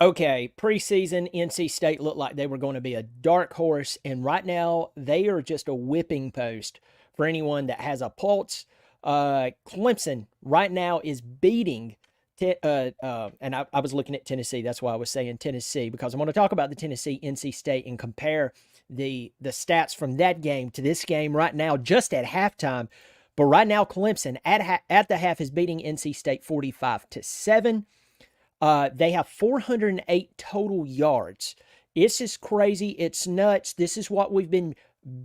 Okay, preseason, NC State looked like they were going to be a dark horse, and right now they are just a whipping post for anyone that has a pulse. Clemson right now is beating, and I was looking at Tennessee. That's why I was saying Tennessee, because I want to talk about the Tennessee NC State and compare the stats from that game to this game right now, just at halftime. But right now, Clemson at the half is beating NC State 45-7. They have 408 total yards. This is crazy. It's nuts. This is what we've been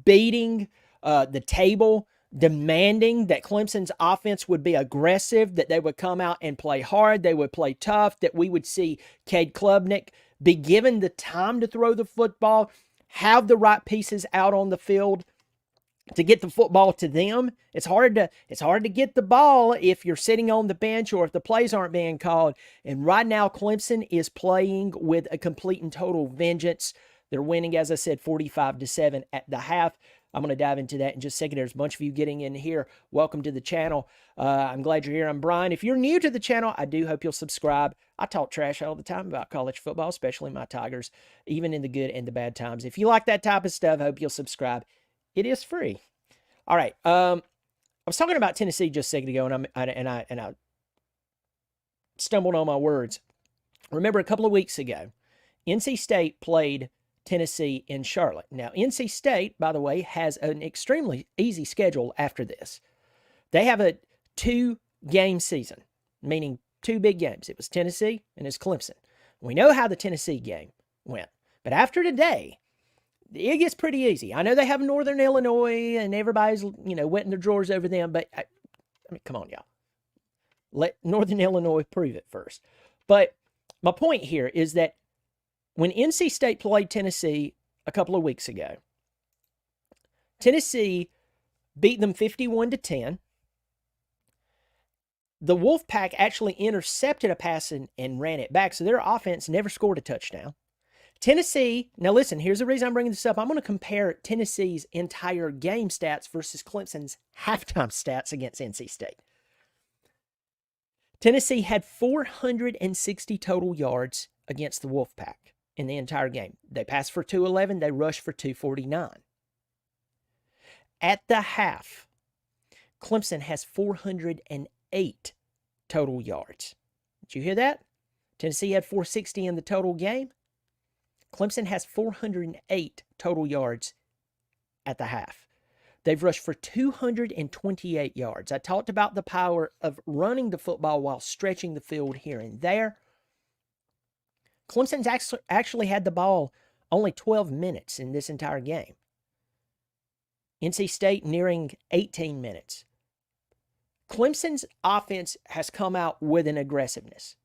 beating the table, demanding that Clemson's offense would be aggressive, that they would come out and play hard, they would play tough, that we would see Cade Klubnik be given the time to throw the football, have the right pieces out on the field to get the football to them. It's hard to get the ball if you're sitting on the bench or if the plays aren't being called. And right now, Clemson is playing with a complete and total vengeance. They're winning, as I said, 45-7 at the half. I'm going to dive into that in just a second. There's a bunch of you getting in here. Welcome to the channel. I'm glad you're here. I'm Brian. If you're new to the channel, I do hope you'll subscribe. I talk trash all the time about college football, especially my Tigers, even in the good and the bad times. If you like that type of stuff, I hope you'll subscribe. It is free. All right. I was talking about Tennessee just a second ago, and I stumbled on my words. Remember, a couple of weeks ago, NC State played Tennessee in Charlotte. Now, NC State, by the way, has an extremely easy schedule after this. They have a 2-game season, meaning 2 big games. It was Tennessee and it's Clemson. We know how the Tennessee game went. But after today, it gets pretty easy. I know they have Northern Illinois and everybody's, wetting their drawers over them, but I mean, come on, y'all. Let Northern Illinois prove it first. But my point here is that when NC State played Tennessee a couple of weeks ago, Tennessee beat them 51-10. The Wolfpack actually intercepted a pass and ran it back, so their offense never scored a touchdown. Tennessee, now listen, here's the reason I'm bringing this up. I'm going to compare Tennessee's entire game stats versus Clemson's halftime stats against NC State. Tennessee had 460 total yards against the Wolfpack in the entire game. They passed for 211. They rushed for 249. At the half, Clemson has 408 total yards. Did you hear that? Tennessee had 460 in the total game. Clemson has 408 total yards at the half. They've rushed for 228 yards. I talked about the power of running the football while stretching the field here and there. Clemson's actually had the ball only 12 minutes in this entire game. NC State nearing 18 minutes. Clemson's offense has come out with an aggressiveness.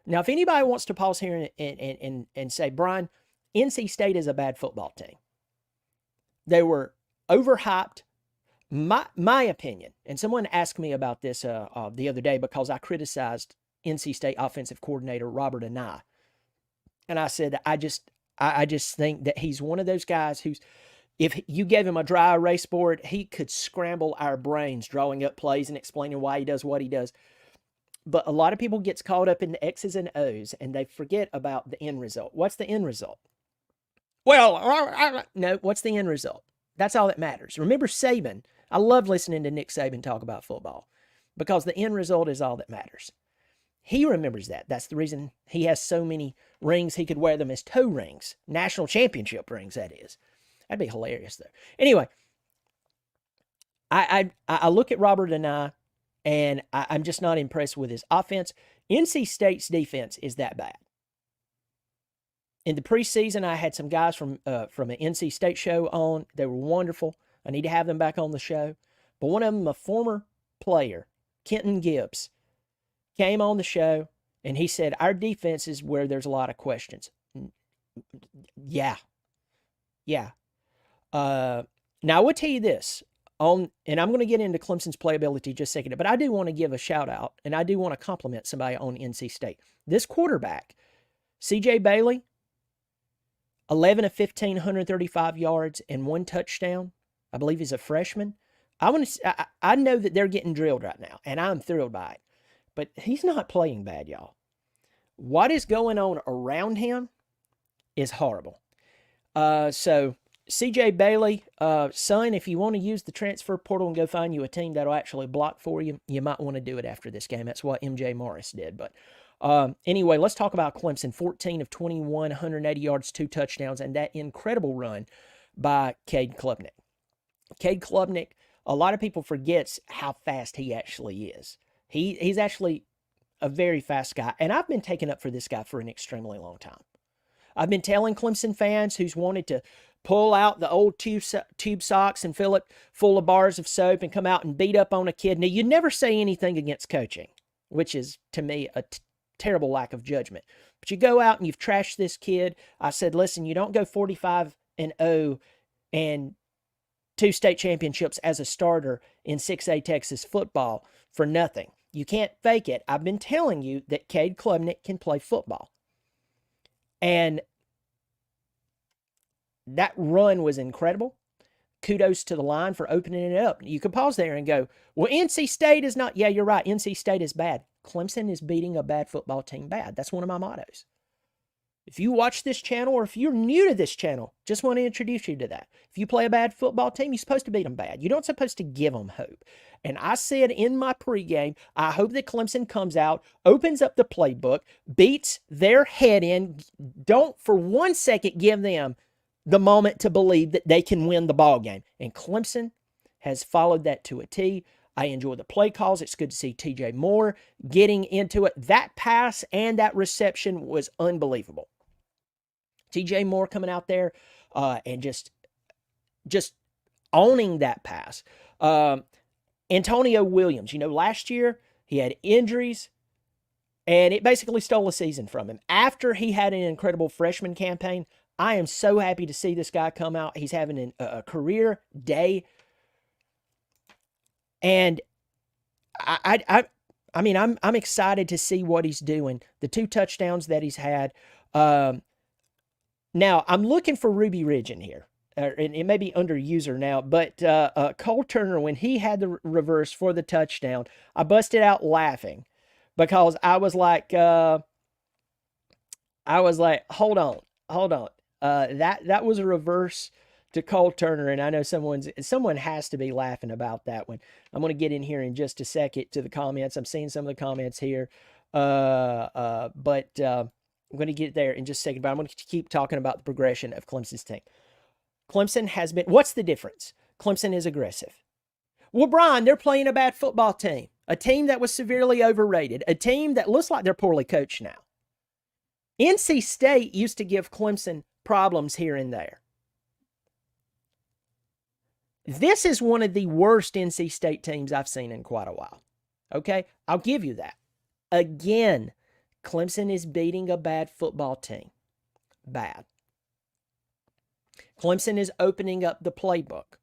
Now, if anybody wants to pause here and say, Brian, NC State is a bad football team. They were overhyped. My opinion, and someone asked me about this the other day because I criticized NC State offensive coordinator Robert Anae. And I said, I just think that he's one of those guys who's, if you gave him a dry erase board, he could scramble our brains drawing up plays and explaining why he does what he does. But a lot of people gets caught up in the X's and O's, and they forget about the end result. What's the end result? Well, no, what's the end result? That's all that matters. Remember Saban. I love listening to Nick Saban talk about football because the end result is all that matters. He remembers that. That's the reason he has so many rings. He could wear them as toe rings. National championship rings, that is. That'd be hilarious, though. Anyway, I look at Robert Anae, and I'm just not impressed with his offense. NC State's defense is that bad. In the preseason, I had some guys from an NC State show on. They were wonderful. I need to have them back on the show. But one of them, a former player, Kenton Gibbs, came on the show, and he said, our defense is where there's a lot of questions. Yeah. Now, I will tell you this, and I'm going to get into Clemson's playability just a second, but I do want to give a shout-out, and I do want to compliment somebody on NC State. This quarterback, C.J. Bailey, 11 of 15, 135 yards, and 1 touchdown. I believe he's a freshman. I know that they're getting drilled right now, and I'm thrilled by it. But he's not playing bad, y'all. What is going on around him is horrible. So CJ Bailey, son, if you want to use the transfer portal and go find you a team that'll actually block for you, you might want to do it after this game. That's what MJ Morris did. But anyway, let's talk about Clemson. 14 of 21, 180 yards, 2 touchdowns, and that incredible run by Cade Klubnik. Cade Klubnik, a lot of people forgets how fast he actually is. He's actually a very fast guy, and I've been taking up for this guy for an extremely long time. I've been telling Clemson fans who's wanted to pull out the old tube socks and fill it full of bars of soap and come out and beat up on a kid. Now, you never say anything against coaching, which is, to me, a terrible lack of judgment. But you go out and you've trashed this kid. I said, listen, you don't go 45-0 and 2 state championships as a starter in 6A Texas football for nothing. You can't fake it. I've been telling you that Cade Klubnik can play football. And that run was incredible. Kudos to the line for opening it up. You could pause there and go, well, NC State is not. Yeah, you're right. NC State is bad. Clemson is beating a bad football team bad. That's one of my mottos. If you watch this channel or if you're new to this channel, just want to introduce you to that. If you play a bad football team, you're supposed to beat them bad. You're not supposed to give them hope. And I said in my pregame, I hope that Clemson comes out, opens up the playbook, beats their head in. Don't for 1 second give them the moment to believe that they can win the ball game. And Clemson has followed that to a T. I enjoy the play calls. It's good to see TJ Moore getting into it. That pass and that reception was unbelievable. TJ Moore coming out there and just owning that pass. Antonio Williams, last year he had injuries and it basically stole a season from him. After he had an incredible freshman campaign, I am so happy to see this guy come out. He's having a career day. And I'm excited to see what he's doing. The 2 touchdowns that he's had. Now, I'm looking for Ruby Ridge in here. And it may be under user now, but Cole Turner, when he had the reverse for the touchdown, I busted out laughing because I was like, hold on. That was a reverse to Cole Turner, and I know someone has to be laughing about that one. I'm going to get in here in just a second to the comments. I'm seeing some of the comments here, but I'm going to get there in just a second. But I'm going to keep talking about the progression of Clemson's team. Clemson has been. What's the difference? Clemson is aggressive. Well, Brian, they're playing a bad football team, a team that was severely overrated, a team that looks like they're poorly coached now. NC State used to give Clemson problems here and there. This is one of the worst NC State teams I've seen in quite a while. Okay? I'll give you that. Again, Clemson is beating a bad football team. Bad. Clemson is opening up the playbook.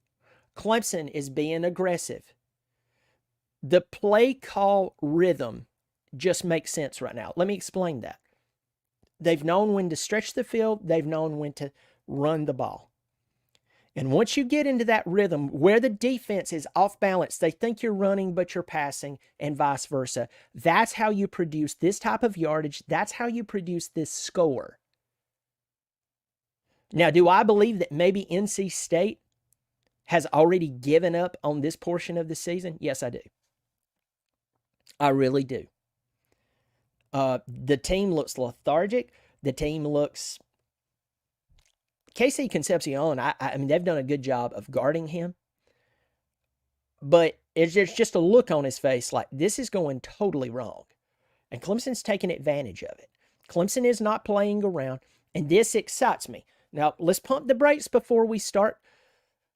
Clemson is being aggressive. The play call rhythm just makes sense right now. Let me explain that. They've known when to stretch the field. They've known when to run the ball. And once you get into that rhythm where the defense is off balance, they think you're running, but you're passing, and vice versa. That's how you produce this type of yardage. That's how you produce this score. Now, do I believe that maybe NC State has already given up on this portion of the season? Yes, I do. I really do. The team looks lethargic. The team looks... KC Concepcion, I mean, they've done a good job of guarding him. But there's just a look on his face like this is going totally wrong. And Clemson's taking advantage of it. Clemson is not playing around, and this excites me. Now, let's pump the brakes before we start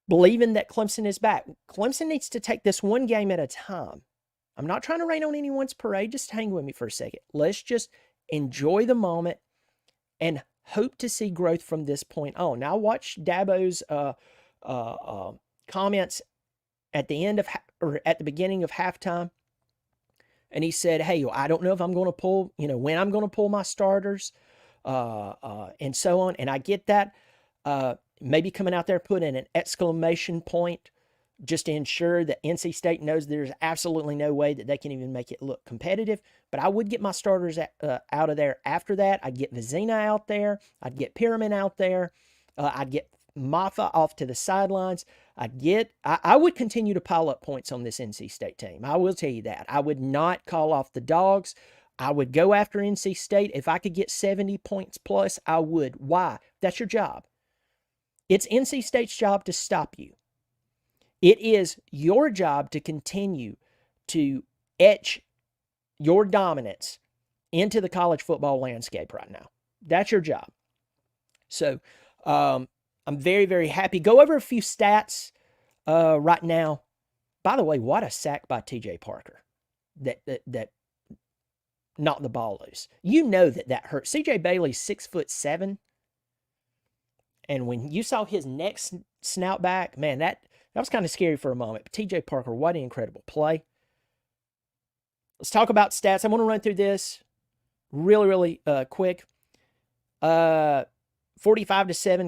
believing that Clemson is back. Clemson needs to take this one game at a time. I'm not trying to rain on anyone's parade. Just hang with me for a second. Let's just enjoy the moment and hope to see growth from this point on. Now, I watched Dabo's comments at the end of or at the beginning of halftime, and he said, "Hey, I don't know if I'm going to pull, when I'm going to pull my starters, and so on." And I get that. Maybe coming out there putting an exclamation point just to ensure that NC State knows there's absolutely no way that they can even make it look competitive. But I would get my starters out of there after that. I'd get Vizina out there. I'd get Pyramid out there. I'd get Maffa off to the sidelines. I would continue to pile up points on this NC State team. I will tell you that. I would not call off the dogs. I would go after NC State. If I could get 70 points plus, I would. Why? That's your job. It's NC State's job to stop you. It is your job to continue to etch your dominance into the college football landscape right now. That's your job. So I'm very, very happy. Go over a few stats right now. By the way, what a sack by TJ Parker that knocked the ball loose. You know that hurt. CJ Bailey's 6'7", and when you saw his neck snout back, man, that was kind of scary for a moment. But TJ Parker, what an incredible play. Let's talk about stats. I want to run through this really, really quick. 45-7,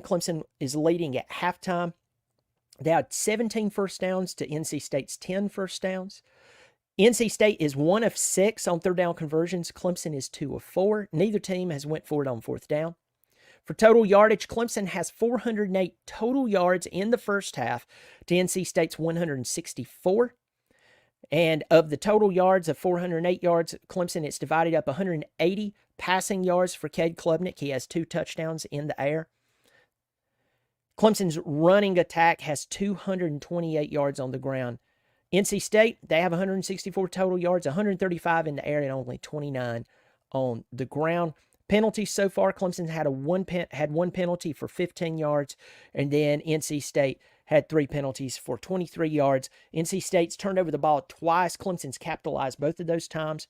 Clemson is leading at halftime. They had 17 first downs to NC State's 10 first downs. NC State is 1 of 6 on third down conversions. Clemson is 2 of 4. Neither team has went for it on fourth down. For total yardage, Clemson has 408 total yards in the first half to NC State's 164. And of the total yards of 408 yards, Clemson, it's divided up 180 passing yards for Cade Klubnik. He has 2 touchdowns in the air. Clemson's running attack has 228 yards on the ground. NC State, they have 164 total yards, 135 in the air, and only 29 on the ground. Penalties so far, Clemson had one penalty for 15 yards, and then NC State had 3 penalties for 23 yards. NC State's turned over the ball twice. Clemson's capitalized both of those times.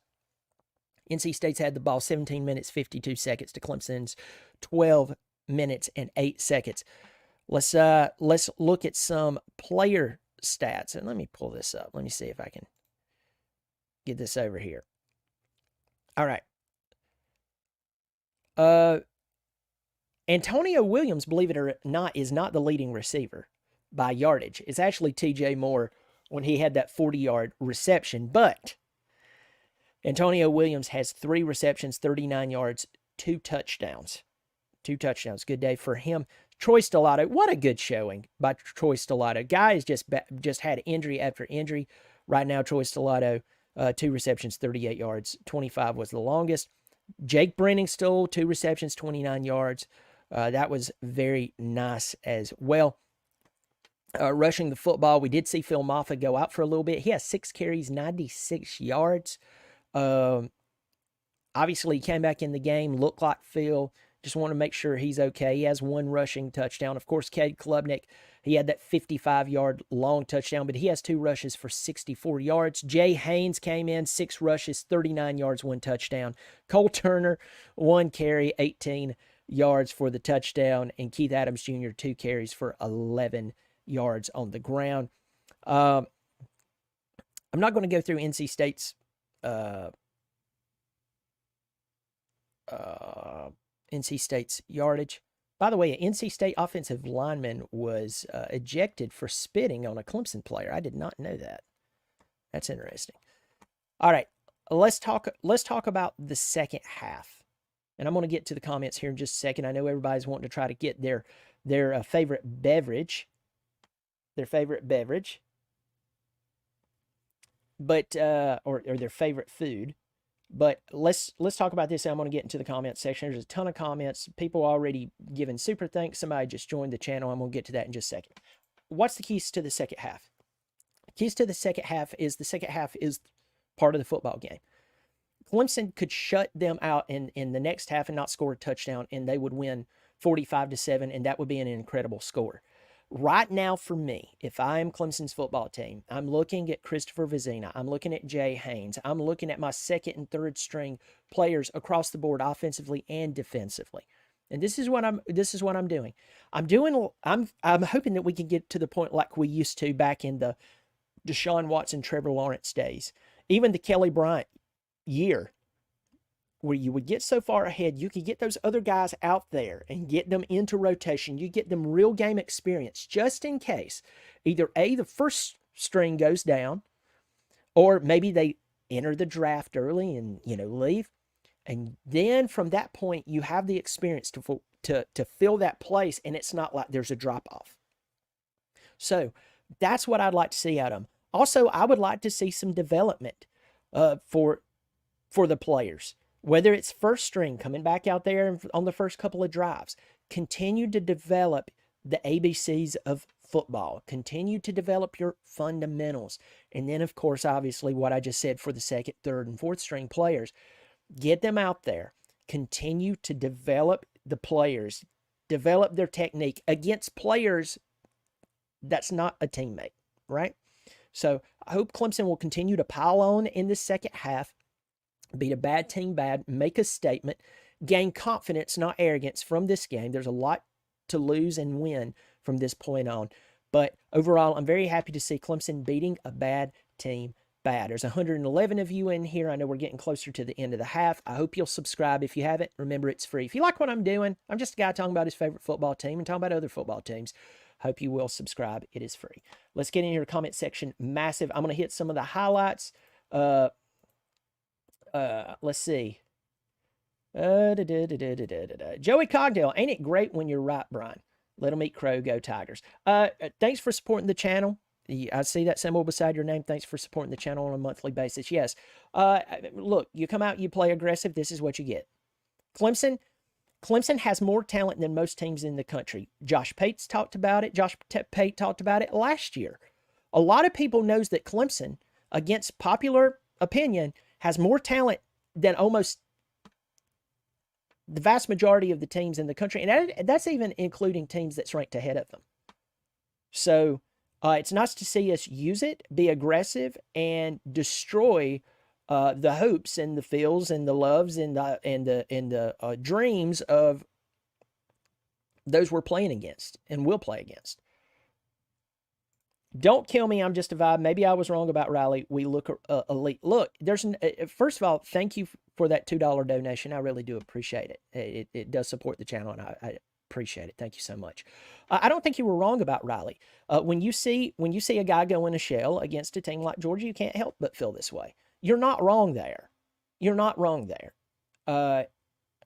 NC State's had the ball 17 minutes, 52 seconds to Clemson's 12 minutes and 8 seconds. Let's look at some player stats, and let me pull this up. Let me see if I can get this over here. All right. Antonio Williams, believe it or not, is not the leading receiver by yardage. It's actually TJ Moore when he had that 40-yard reception. But Antonio Williams has 3 receptions, 39 yards, 2 touchdowns. 2 touchdowns. Good day for him. Troy Stellato, what a good showing by Troy Stellato. Guy has just had injury after injury. Right now, Troy Stellato, 2 receptions, 38 yards. 25 was the longest. Jake Brenningstool, 2 receptions, 29 yards. That was very nice as well. Rushing the football, we did see Phil Maffa go out for a little bit. He has 6 carries, 96 yards. Obviously, he came back in the game, looked like Phil. Just want to make sure he's okay. He has 1 rushing touchdown. Of course, Cade Klubnik, he had that 55-yard long touchdown, but he has 2 rushes for 64 yards. Jay Haynes came in, 6 rushes, 39 yards, 1 touchdown. Cole Turner, 1 carry, 18 yards for the touchdown. And Keith Adams Jr., 2 carries for 11 yards on the ground. I'm not going to go through NC State's yardage. By the way, an NC State offensive lineman was ejected for spitting on a Clemson player. I did not know that. That's interesting. All right, let's talk about the second half. And I'm going to get to the comments here in just a second. I know everybody's wanting to try to get their favorite beverage. But or their favorite food. But let's talk about this. I'm going to get into the comments section. There's a ton of comments. People already giving super thanks. Somebody just joined the channel. I'm going to get to that in just a second. What's the keys to the second half? Keys to the second half is part of the football game. Clemson could shut them out in the next half and not score a touchdown, and they would win 45-7, and that would be an incredible score. Right now, for me, if I am Clemson's football team, I'm looking at Christopher Vizina. I'm looking at Jay Haynes. I'm looking at my second and third string players across the board, offensively and defensively. And this is what I'm doing. I'm hoping that we can get to the point like we used to back in the Deshaun Watson, Trevor Lawrence days, even the Kelly Bryant year. where you would get so far ahead, you could get those other guys out there and get them into rotation. You get them real game experience just in case either A, the first string goes down, or maybe they enter the draft early and, leave. And then from that point, you have the experience to fill that place, and it's not like there's a drop off. So that's what I'd like to see out of them. Also, I would like to see some development for the players, whether it's first string coming back out there on the first couple of drives. Continue to develop the ABCs of football. Continue to develop your fundamentals. And then, of course, obviously, what I just said for the second, third, and fourth string players, get them out there. Continue to develop the players, develop their technique against players that's not a teammate, right? So I hope Clemson will continue to pile on in the second half, beat a bad team bad, make a statement, gain confidence, not arrogance from this game. There's a lot to lose and win from this point on. But overall, I'm very happy to see Clemson beating a bad team bad. There's 111 of you in here. I know we're getting closer to the end of the half. I hope you'll subscribe if you haven't. Remember, it's free. If you like what I'm doing, I'm just a guy talking about his favorite football team and talking about other football teams. Hope you will subscribe. It is free. Let's get into the comment section. Massive. I'm going to hit some of the highlights. Let's see. Joey Cogdale. Ain't it great when you're right, Brian? Let them eat crow. Go Tigers. Thanks for supporting the channel. I see that symbol beside your name. Thanks for supporting the channel on a monthly basis. Yes. Look, you come out, you play aggressive. This is what you get. Clemson has more talent than most teams in the country. Josh Pate talked about it. Josh Pate talked about it last year. A lot of people knows that Clemson, against popular opinion, has more talent than almost the vast majority of the teams in the country. And that's even including teams that's ranked ahead of them. So it's nice to see us use it, be aggressive, and destroy the hopes and the feels and the loves and the dreams of those we're playing against and will play against. Don't kill me. I'm just a vibe. Maybe I was wrong about Riley. We look elite. Look, first of all, thank you for that $2 donation. I really do appreciate it. It does support the channel, and I appreciate it. Thank you so much. I don't think you were wrong about Riley. When you see a guy go in a shell against a team like Georgia, you can't help but feel this way. You're not wrong there. You're not wrong there.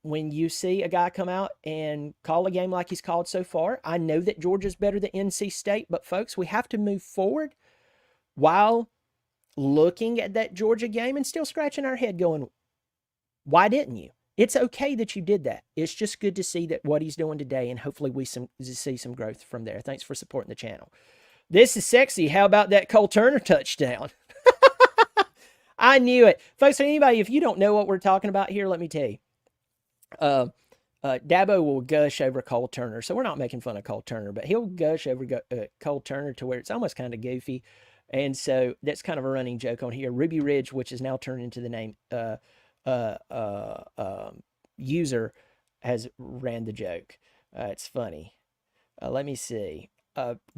When you see a guy come out and call a game like he's called so far, I know that Georgia's better than NC State, but folks, we have to move forward while looking at that Georgia game and still scratching our head going, why didn't you? It's okay that you did that. It's just good to see that what he's doing today, and hopefully we see some growth from there. Thanks for supporting the channel. This is sexy. How about that Cole Turner touchdown? I knew it. Folks, anybody, if you don't know what we're talking about here, let me tell you. Dabo will gush over Cole Turner. So we're not making fun of Cole Turner, but he'll gush over Cole Turner to where it's almost kind of goofy. And so that's kind of a running joke on here. Ruby Ridge, which is now turned into the name user, has ran the joke. It's funny. Let me see.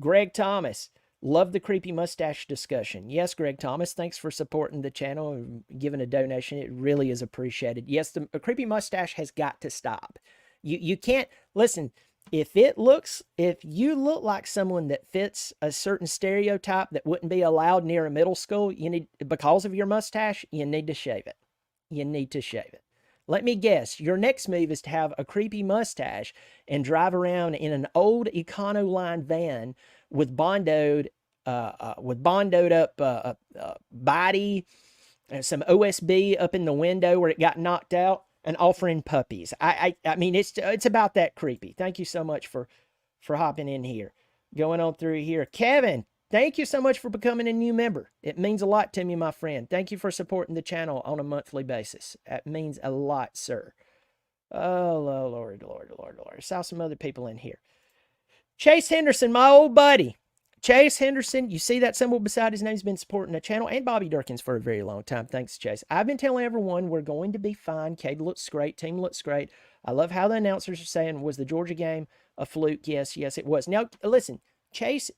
Greg Thomas. Love the creepy mustache discussion. Yes, Greg Thomas, thanks for supporting the channel and giving a donation. It really is appreciated. Yes, the creepy mustache has got to stop. You can't, listen, if you look like someone that fits a certain stereotype that wouldn't be allowed near a middle school, because of your mustache, you need to shave it. You need to shave it. Let me guess, your next move is to have a creepy mustache and drive around in an old Econoline van with bondoed up body and some OSB up in the window where it got knocked out and offering puppies. I mean, it's about that creepy. Thank you so much for hopping in here. Going on through here. Kevin, thank you so much for becoming a new member. It means a lot to me, my friend. Thank you for supporting the channel on a monthly basis. That means a lot, sir. Oh, Lord. Saw some other people in here. Chase Henderson, my old buddy. Chase Henderson, you see that symbol beside his name? He's been supporting the channel, and Bobby Durkins for a very long time. Thanks, Chase. I've been telling everyone we're going to be fine. Cade looks great. Team looks great. I love how the announcers are saying, was the Georgia game a fluke? Yes, it was. Now, listen, Chase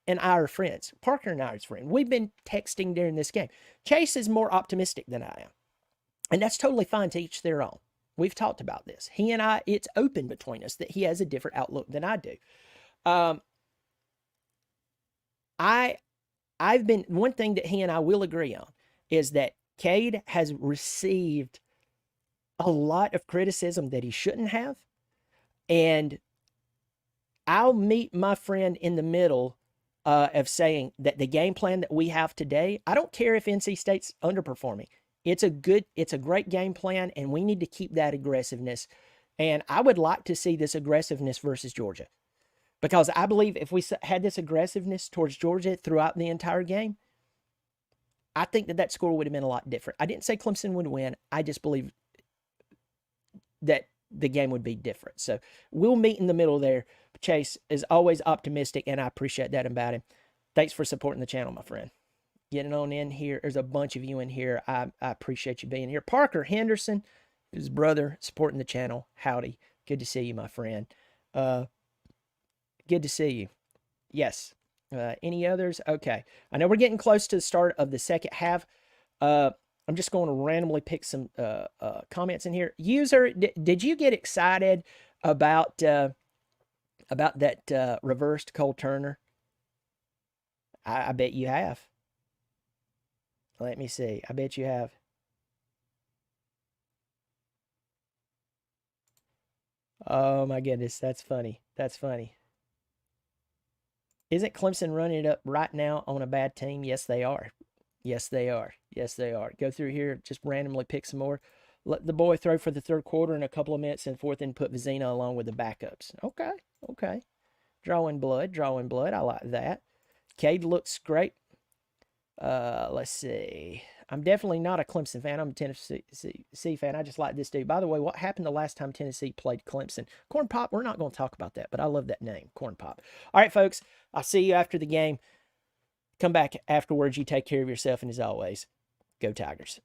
and I are friends. Parker and I are friends. We've been texting during this game. Chase is more optimistic than I am. And that's totally fine, to each their own. We've talked about this. He and I, it's open between us that he has a different outlook than I do. Um, I I've been one thing that he and I will agree on is that Cade has received a lot of criticism that he shouldn't have. And I'll meet my friend in the middle of saying that the game plan that we have today, I don't care if NC State's underperforming. It's a great game plan, and we need to keep that aggressiveness. And I would like to see this aggressiveness versus Georgia, because I believe if we had this aggressiveness towards Georgia throughout the entire game, I think that score would have been a lot different. I didn't say Clemson would win. I just believe that the game would be different. So we'll meet in the middle there. Chase is always optimistic, and I appreciate that about him. Thanks for supporting the channel, my friend. Getting on in here. There's a bunch of you in here. I appreciate you being here. Parker Henderson, his brother, supporting the channel. Howdy. Good to see you, my friend. Good to see you. Yes. Any others? Okay. I know we're getting close to the start of the second half. I'm just going to randomly pick some comments in here. User, did you get excited about that reversed Cole Turner? I bet you have. Let me see. I bet you have. Oh my goodness, that's funny. That's funny. Isn't Clemson running it up right now on a bad team? Yes, they are. Yes, they are. Yes, they are. Go through here, just randomly pick some more. Let the boy throw for the third quarter in a couple of minutes and fourth, and put Vizina along with the backups. Okay, okay. Drawing blood, drawing blood. I like that. Cade looks great. Let's see. I'm definitely not a Clemson fan. I'm a Tennessee fan. I just like this dude. By the way, what happened the last time Tennessee played Clemson? Corn Pop, we're not going to talk about that, but I love that name, Corn Pop. All right, folks, I'll see you after the game. Come back afterwards. You take care of yourself, and as always, go Tigers.